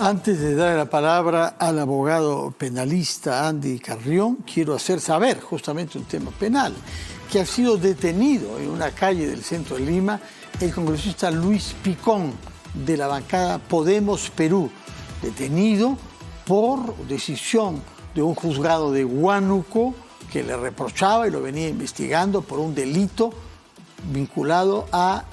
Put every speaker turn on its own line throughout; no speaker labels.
Antes de dar la palabra al abogado penalista Andy Carrión, quiero hacer saber justamente un tema penal, que ha sido detenido en una calle del centro de Lima el congresista Luis Picón, de la bancada Podemos Perú, detenido por decisión de un juzgado de Huánuco que le reprochaba y lo venía investigando por un delito vinculado a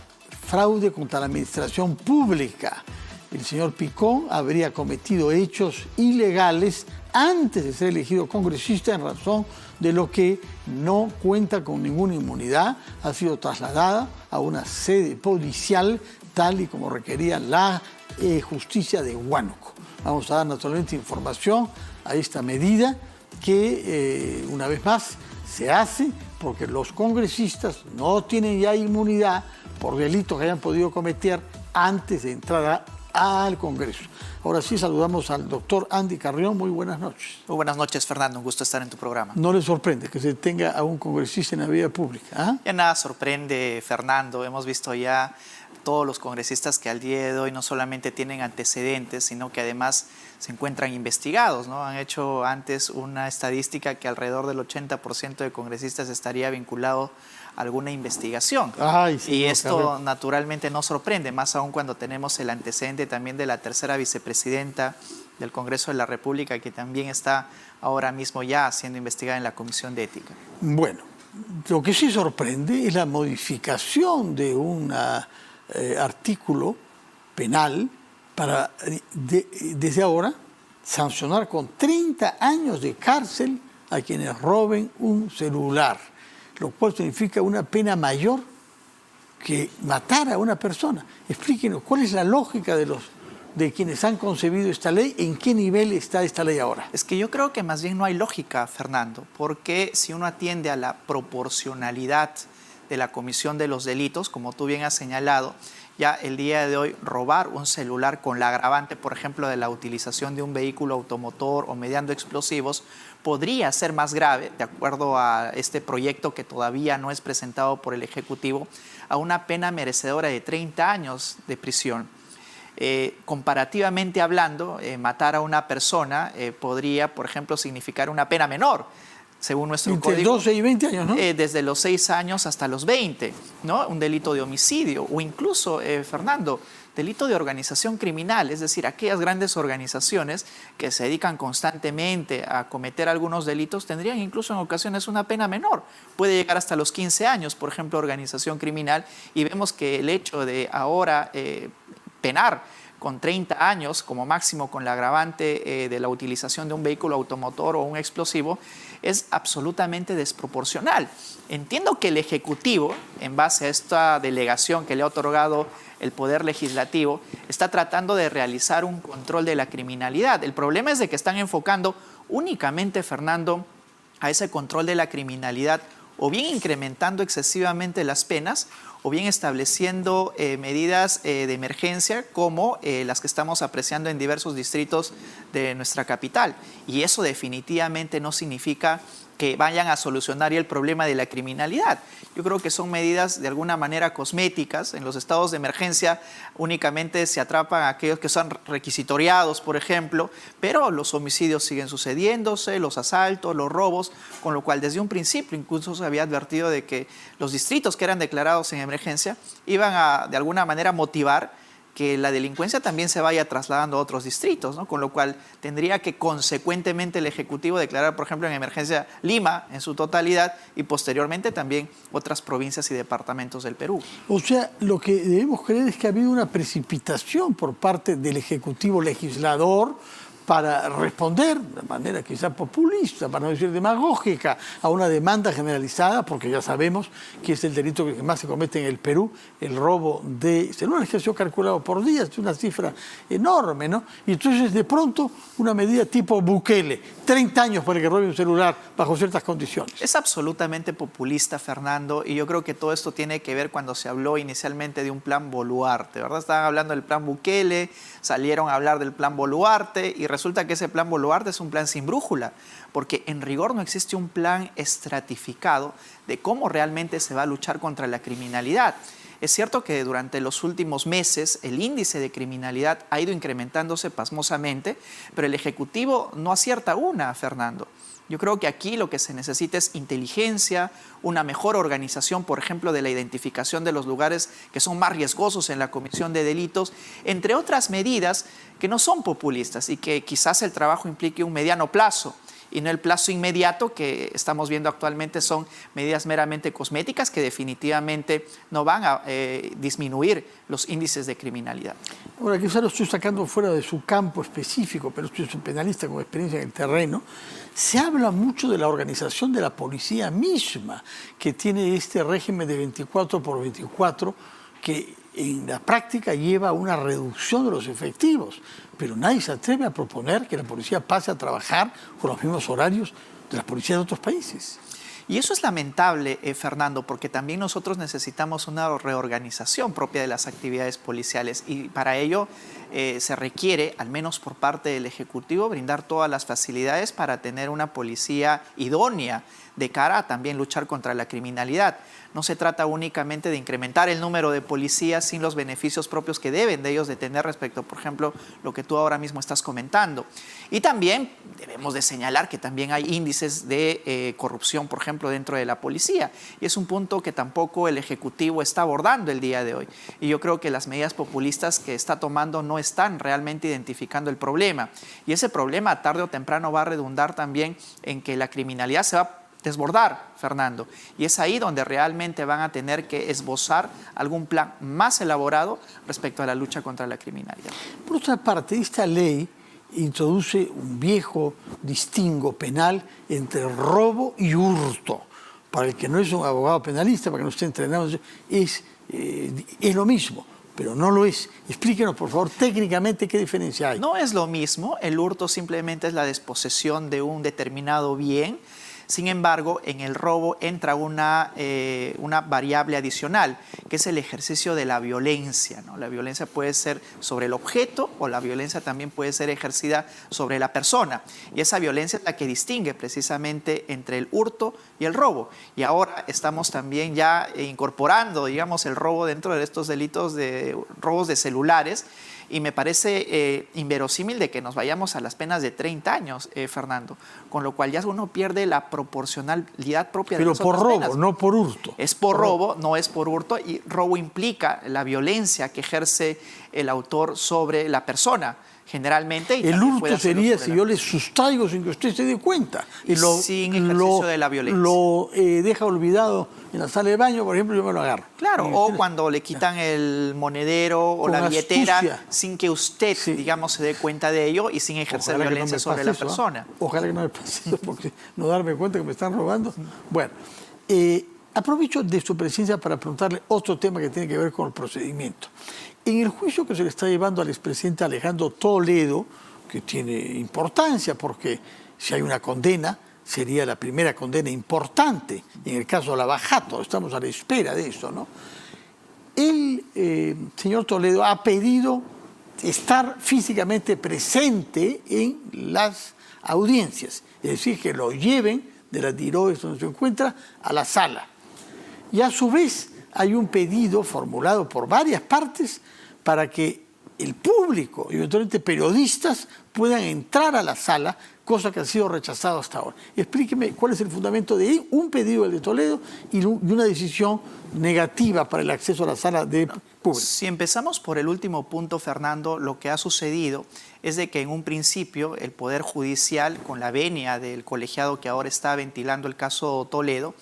fraude contra la administración pública. El señor Picón habría cometido hechos ilegales antes de ser elegido congresista en razón de lo que no cuenta con ninguna inmunidad. Ha sido trasladada a una sede policial tal y como requería la justicia de Huánuco. Vamos a dar naturalmente información a esta medida que una vez más se hace porque los congresistas no tienen ya inmunidad por delitos que hayan podido cometer antes de entrar al Congreso. Ahora sí saludamos al doctor Andy Carrión. Muy buenas noches.
Muy buenas noches, Fernando. Un gusto estar en tu programa.
¿No le sorprende que se tenga a un congresista en la vía pública? ¿Ah?
Ya nada sorprende, Fernando. Hemos visto ya todos los congresistas que al día de hoy no solamente tienen antecedentes, sino que además se encuentran investigados, ¿no? Han hecho antes una estadística que alrededor del 80% de congresistas estaría vinculado a alguna investigación.
Ay, sí,
y
no,
esto
cabrón.
Naturalmente no sorprende, más aún cuando tenemos el antecedente también de la tercera vicepresidenta del Congreso de la República, que también está ahora mismo ya siendo investigada en la Comisión de Ética.
Bueno, lo que sí sorprende es la modificación de un artículo penal para, desde ahora, sancionar con 30 años de cárcel a quienes roben un celular, lo cual significa una pena mayor que matar a una persona. Explíquenos, ¿cuál es la lógica de quienes han concebido esta ley? ¿En qué nivel está esta ley ahora?
Es que yo creo que más bien no hay lógica, Fernando, porque si uno atiende a la proporcionalidad de la comisión de los delitos, como tú bien has señalado, ya el día de hoy robar un celular con la agravante, por ejemplo, de la utilización de un vehículo automotor o mediante explosivos, podría ser más grave, de acuerdo a este proyecto que todavía no es presentado por el Ejecutivo, a una pena merecedora de 30 años de prisión. Comparativamente hablando, matar a una persona podría, por ejemplo, significar una pena menor, según nuestro
Entre
código.
12 y 20 años, ¿no?
Desde los 6 años hasta los 20, ¿no? Un delito de homicidio o incluso, Fernando, delito de organización criminal, es decir, aquellas grandes organizaciones que se dedican constantemente a cometer algunos delitos tendrían incluso en ocasiones una pena menor. Puede llegar hasta los 15 años, por ejemplo, organización criminal, y vemos que el hecho de ahora penar con 30 años como máximo con la agravante de la utilización de un vehículo automotor o un explosivo es absolutamente desproporcional. Entiendo que el Ejecutivo, en base a esta delegación que le ha otorgado el Poder Legislativo, está tratando de realizar un control de la criminalidad. El problema es de que están enfocando únicamente, Fernando, a ese control de la criminalidad, o bien incrementando excesivamente las penas, o bien estableciendo medidas de emergencia como las que estamos apreciando en diversos distritos de nuestra capital. Y eso definitivamente no significa que vayan a solucionar el problema de la criminalidad. Yo creo que son medidas de alguna manera cosméticas. En los estados de emergencia únicamente se atrapan a aquellos que son requisitoriados, por ejemplo, pero los homicidios siguen sucediéndose, los asaltos, los robos, con lo cual desde un principio incluso se había advertido de que los distritos que eran declarados en emergencia iban a de alguna manera motivar que la delincuencia también se vaya trasladando a otros distritos, ¿no? Con lo cual tendría que consecuentemente el Ejecutivo declarar, por ejemplo, en emergencia Lima en su totalidad y posteriormente también otras provincias y departamentos del Perú.
O sea, lo que debemos creer es que ha habido una precipitación por parte del Ejecutivo legislador para responder de manera quizá populista, para no decir demagógica, a una demanda generalizada, porque ya sabemos que es el delito que más se comete en el Perú, el robo de celulares, que ha sido calculado por días, es una cifra enorme, ¿no? Y entonces de pronto una medida tipo Bukele, 30 años para que robe un celular bajo ciertas condiciones.
Es absolutamente populista, Fernando, y yo creo que todo esto tiene que ver cuando se habló inicialmente de un plan Boluarte, ¿verdad? Estaban hablando del plan Bukele, salieron a hablar del plan Boluarte y resulta que ese plan Boluarte es un plan sin brújula, porque en rigor no existe un plan estratificado de cómo realmente se va a luchar contra la criminalidad. Es cierto que durante los últimos meses el índice de criminalidad ha ido incrementándose pasmosamente, pero el Ejecutivo no acierta una, Fernando. Yo creo que aquí lo que se necesita es inteligencia, una mejor organización, por ejemplo, de la identificación de los lugares que son más riesgosos en la comisión de delitos, entre otras medidas que no son populistas y que quizás el trabajo implique un mediano plazo y no el plazo inmediato que estamos viendo actualmente. Son medidas meramente cosméticas que definitivamente no van a disminuir los índices de criminalidad.
Ahora, quizás lo estoy sacando fuera de su campo específico, pero usted es un penalista con experiencia en el terreno. Se habla mucho de la organización de la policía misma, que tiene este régimen de 24/24, que en la práctica lleva a una reducción de los efectivos, pero nadie se atreve a proponer que la policía pase a trabajar con los mismos horarios de las policías de otros países.
Y eso es lamentable, Fernando, porque también nosotros necesitamos una reorganización propia de las actividades policiales y para ello se requiere, al menos por parte del Ejecutivo, brindar todas las facilidades para tener una policía idónea de cara a también luchar contra la criminalidad. No se trata únicamente de incrementar el número de policías sin los beneficios propios que deben de ellos de tener respecto, por ejemplo, lo que tú ahora mismo estás comentando. Y también debemos de señalar que también hay índices de corrupción, por ejemplo, dentro de la policía. Y es un punto que tampoco el Ejecutivo está abordando el día de hoy. Y yo creo que las medidas populistas que está tomando no están realmente identificando el problema. Y ese problema tarde o temprano va a redundar también en que la criminalidad se va a desbordar, Fernando. Y es ahí donde realmente van a tener que esbozar algún plan más elaborado respecto a la lucha contra la criminalidad.
Por otra parte, esta ley introduce un viejo distingo penal entre robo y hurto. Para el que no es un abogado penalista, para que no esté entrenado, es lo mismo, pero no lo es. Explíquenos, por favor, técnicamente qué diferencia hay.
No es lo mismo. El hurto simplemente es la desposesión de un determinado bien. Sin embargo, en el robo entra una variable adicional, que es el ejercicio de la violencia, ¿no? La violencia puede ser sobre el objeto o la violencia también puede ser ejercida sobre la persona. Y esa violencia es la que distingue precisamente entre el hurto y el robo. Y ahora estamos también ya incorporando, digamos, el robo dentro de estos delitos de robos de celulares. Y me parece inverosímil de que nos vayamos a las penas de 30 años, Fernando, con lo cual ya uno pierde la proporcionalidad propia de las otras penas.
Pero por robo, no por hurto.
Es por robo, no es por hurto, y robo implica la violencia que ejerce el autor sobre la persona, generalmente. Y
el hurto sería si yo le sustraigo sin que usted se dé cuenta.
Y sin ejercicio de la violencia.
Lo deja olvidado en la sala de baño, por ejemplo, yo me lo agarro.
Claro, o cuando le quitan el monedero o la billetera
astucia,
sin que usted, digamos, se dé cuenta de ello y sin ejercer violencia sobre la persona.
Ojalá que no me pase eso, porque no darme cuenta que me están robando. Bueno, aprovecho de su presencia para preguntarle otro tema que tiene que ver con el procedimiento. En el juicio que se le está llevando al expresidente Alejandro Toledo, que tiene importancia porque si hay una condena, sería la primera condena importante. En el caso de Lava Jato, estamos a la espera de eso, ¿no? El señor Toledo ha pedido estar físicamente presente en las audiencias, es decir, que lo lleven de las DIROES donde se encuentra a la sala. Y a su vez hay un pedido formulado por varias partes para que el público y eventualmente periodistas puedan entrar a la sala, cosa que ha sido rechazado hasta ahora. Explíqueme cuál es el fundamento de un pedido del de Toledo y una decisión negativa para el acceso a la sala de público.
Si empezamos por el último punto, Fernando, lo que ha sucedido es de que en un principio el Poder Judicial, con la venia del colegiado que ahora está ventilando el caso Toledo,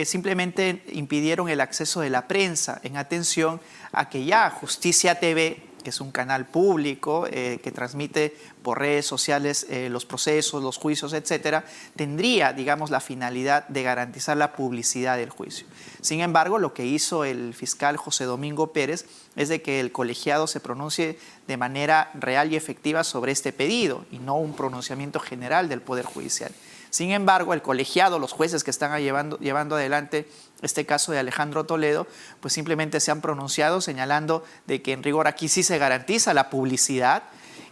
simplemente impidieron el acceso de la prensa en atención a que ya Justicia TV, que es un canal público que transmite por redes sociales los procesos, los juicios, etcétera, tendría, digamos, la finalidad de garantizar la publicidad del juicio. Sin embargo, lo que hizo el fiscal José Domingo Pérez es de que el colegiado se pronuncie de manera real y efectiva sobre este pedido y no un pronunciamiento general del Poder Judicial. Sin embargo, el colegiado, los jueces que están llevando adelante este caso de Alejandro Toledo, pues simplemente se han pronunciado señalando de que en rigor aquí sí se garantiza la publicidad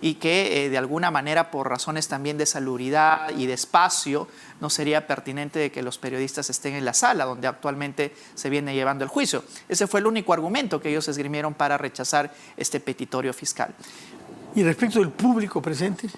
y que de alguna manera por razones también de salubridad y de espacio no sería pertinente de que los periodistas estén en la sala donde actualmente se viene llevando el juicio. Ese fue el único argumento que ellos esgrimieron para rechazar este petitorio fiscal.
¿Y respecto del público presente?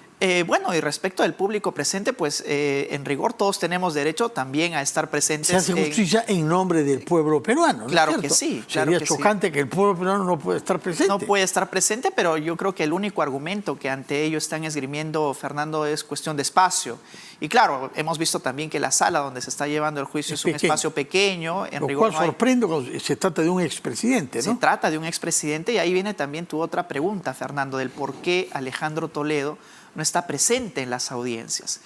Bueno, y respecto del público presente, pues en rigor todos tenemos derecho también a estar presentes.
Se hace justicia en nombre del pueblo peruano, ¿no?
Claro que sí.
Sería chocante que el pueblo peruano no pueda estar presente.
No puede estar presente, pero yo creo que el único argumento que ante ellos están esgrimiendo, Fernando, es cuestión de espacio. Y claro, hemos visto también que la sala donde se está llevando el juicio es un espacio pequeño. En rigor,
lo cual sorprende cuando se trata de un expresidente, ¿no?
Se trata de un expresidente y ahí viene también tu otra pregunta, Fernando, del por qué Alejandro Toledo no está presente en las audiencias.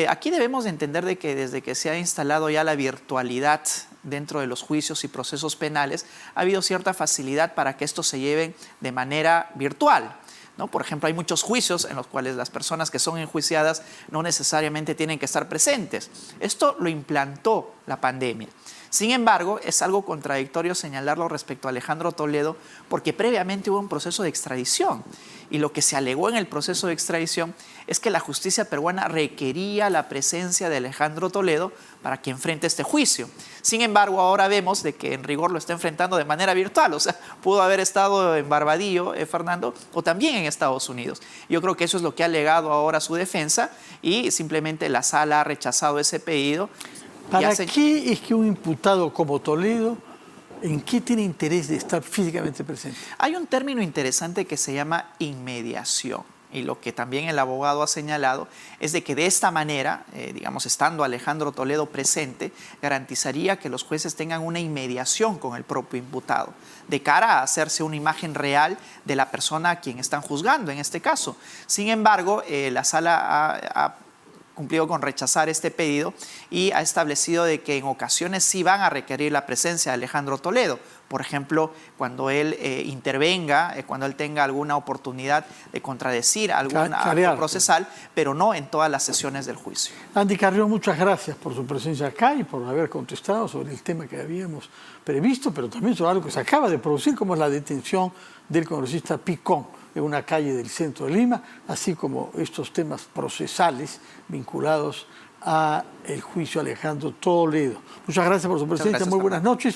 Aquí debemos de entender de que desde que se ha instalado ya la virtualidad dentro de los juicios y procesos penales, ha habido cierta facilidad para que estos se lleven de manera virtual, ¿no? Por ejemplo, hay muchos juicios en los cuales las personas que son enjuiciadas no necesariamente tienen que estar presentes. Esto lo implantó la pandemia. Sin embargo, es algo contradictorio señalarlo respecto a Alejandro Toledo porque previamente hubo un proceso de extradición y lo que se alegó en el proceso de extradición es que la justicia peruana requería la presencia de Alejandro Toledo para que enfrente este juicio. Sin embargo, ahora vemos de que en rigor lo está enfrentando de manera virtual, o sea, pudo haber estado en Barbadillo, Fernando, o también en Estados Unidos. Yo creo que eso es lo que ha alegado ahora su defensa y simplemente la sala ha rechazado ese pedido.
¿Para qué es que un imputado como Toledo, en qué tiene interés de estar físicamente presente?
Hay un término interesante que se llama inmediación. Y lo que también el abogado ha señalado es de que de esta manera, digamos, estando Alejandro Toledo presente, garantizaría que los jueces tengan una inmediación con el propio imputado, de cara a hacerse una imagen real de la persona a quien están juzgando en este caso. Sin embargo, la sala ha cumplido con rechazar este pedido y ha establecido de que en ocasiones sí van a requerir la presencia de Alejandro Toledo. Por ejemplo, cuando él intervenga, cuando él tenga alguna oportunidad de contradecir algún acto procesal, pero no en todas las sesiones del juicio.
Andy Carrión, muchas gracias por su presencia acá y por haber contestado sobre el tema que habíamos previsto, pero también sobre algo que se acaba de producir, como es la detención del congresista Picón en una calle del centro de Lima, así como estos temas procesales vinculados al juicio Alejandro Toledo. Muchas gracias por su presencia, muy buenas noches.